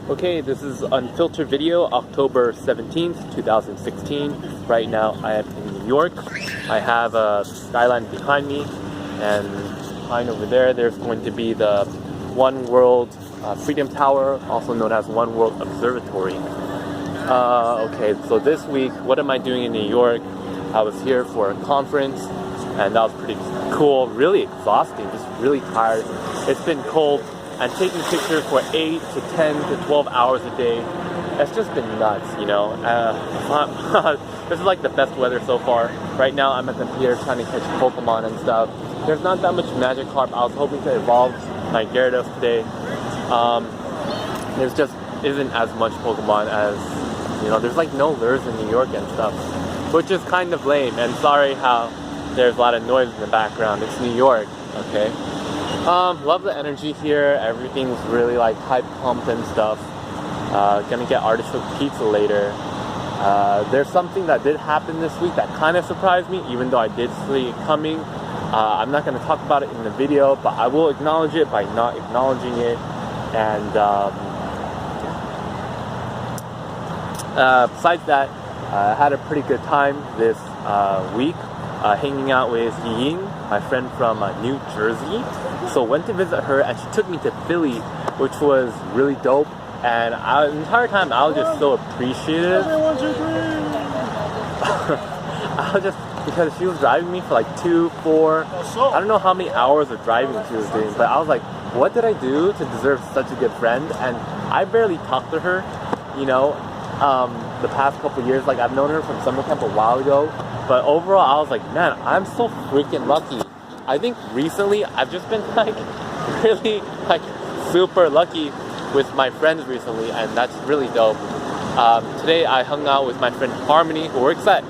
Okay, this is Unfiltered Video, October 17th, 2016. Right now I am in New York. I have a skyline behind me, and behind over there, there's going to be the One World Freedom Tower, also known as One World Observatory. Okay, so this week, what am I doing in New York? I was here for a conference, and that was pretty cool, really exhausting, just really tired. It's been cold. And taking pictures for 8 to 10 to 12 hours a day, it's just been nuts, you know. This is like the best weather so far. Right now I'm at the pier trying to catch Pokemon and stuff. There's not that much Magikarp. I was hoping to evolve my Gyarados today. There's just isn't as much Pokemon as, you know, there's like no lures in New York and stuff, which is kind of lame. And sorry how there's a lot of noise in the background. It's New York, okay? Love the energy here. Everything's really like hype pumped and stuff. Gonna get artichoke pizza later. There's something that did happen this week that kind of surprised me, even though I did see it coming. I'm not gonna talk about it in the video, but I will acknowledge it by not acknowledging it. And besides that, I had a pretty good time this week. Hanging out with Ying, my friend from New Jersey. So went to visit her, and she took me to Philly, which was really dope. And the entire time I was just so appreciative. I was just, because she was driving me for like 2, 4, I don't know how many hours of driving she was doing, but I was like, what did I do to deserve such a good friend? And I barely talked to her, you know, the past couple years. Like, I've known her from summer camp a while ago. But overall, I was like, man, I'm so freaking lucky. I think recently, I've just been like, really like super lucky with my friends recently, and that's really dope. Today, I hung out with my friend Harmony, who works at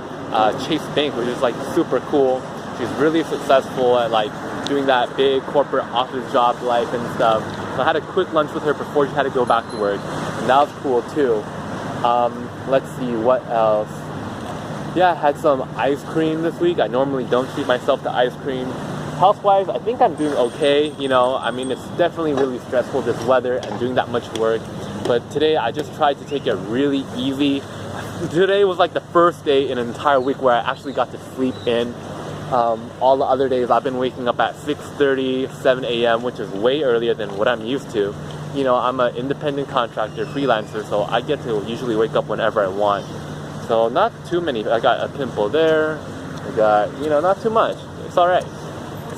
Chase Bank, which is like super cool. She's really successful at like doing that big corporate office job life and stuff. So I had a quick lunch with her before she had to go back to work, and that was cool too. Let's see, what else? Yeah, I had some ice cream this week. I normally don't treat myself to ice cream. Health-wise, I think I'm doing okay. You know, I mean, it's definitely really stressful, this weather and doing that much work. But today, I just tried to take it really easy. Today was like the first day in an entire week where I actually got to sleep in. All the other days, I've been waking up at 6:30, 7 a.m., which is way earlier than what I'm used to. You know, I'm an independent contractor, freelancer, so I get to usually wake up whenever I want. So not too many. I got a pimple there. I got, you know, not too much. It's all right.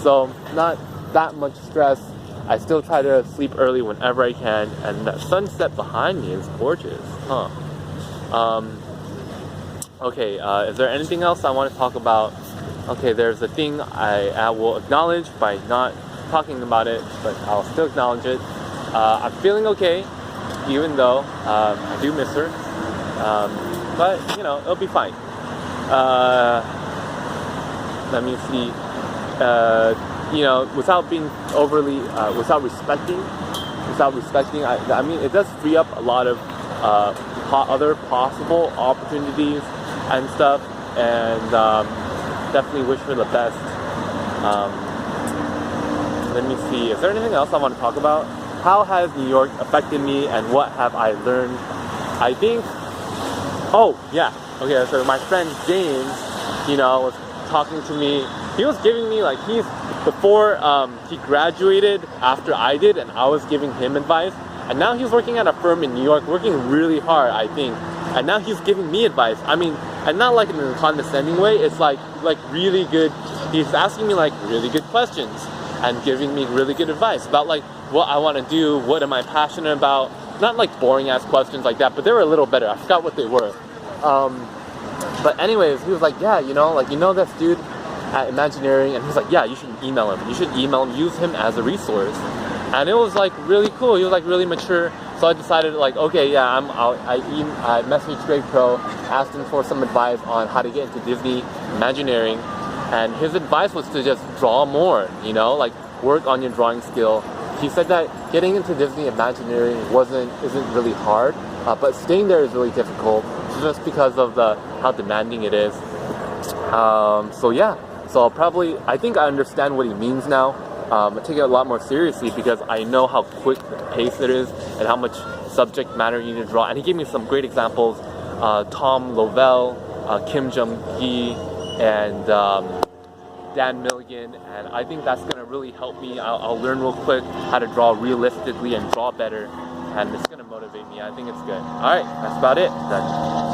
So not that much stress. I still try to sleep early whenever I can. And that sunset behind me is gorgeous, huh? Okay, is there anything else I want to talk about? Okay, there's a thing I will acknowledge by not talking about it, but I'll still acknowledge it. I'm feeling okay, even though I do miss her. But, you know, it'll be fine. Let me see. You know, without being overly, without respecting, I mean, it does free up a lot of other possible opportunities and stuff. And definitely wish her the best. Let me see. Is there anything else I want to talk about? How has New York affected me, and what have I learned? I think... Oh, yeah. Okay, so my friend James, you know, was talking to me. He was giving me, like, before he graduated after I did, and I was giving him advice. And now he's working at a firm in New York, working really hard, I think. And now he's giving me advice. I mean, and not like in a condescending way. It's like really good. He's asking me, like, really good questions and giving me really good advice about, like, what I want to do, what am I passionate about. Not like boring ass questions like that, but they were a little better. I forgot what they were. But anyways, he was like, yeah, you know, like, you know this dude at Imagineering, and he's like, yeah, you should email him. You should email him, use him as a resource. And it was like really cool. He was like really mature. So I decided, like, okay, yeah, I messaged Greg Pro, asked him for some advice on how to get into Disney Imagineering, and his advice was to just draw more, you know, like work on your drawing skill. He said that getting into Disney Imagineering isn't really hard, but staying there is really difficult just because of how demanding it is. So yeah, so I think I understand what he means now. take it a lot more seriously because I know how quick the pace it is and how much subject matter you need to draw. And he gave me some great examples. Tom Lovell, Kim Jung-gi, and Dan Milligan, and I think that's gonna really help me. I'll learn real quick how to draw realistically and draw better, and it's gonna motivate me. I think it's good. Alright, that's about it. Done.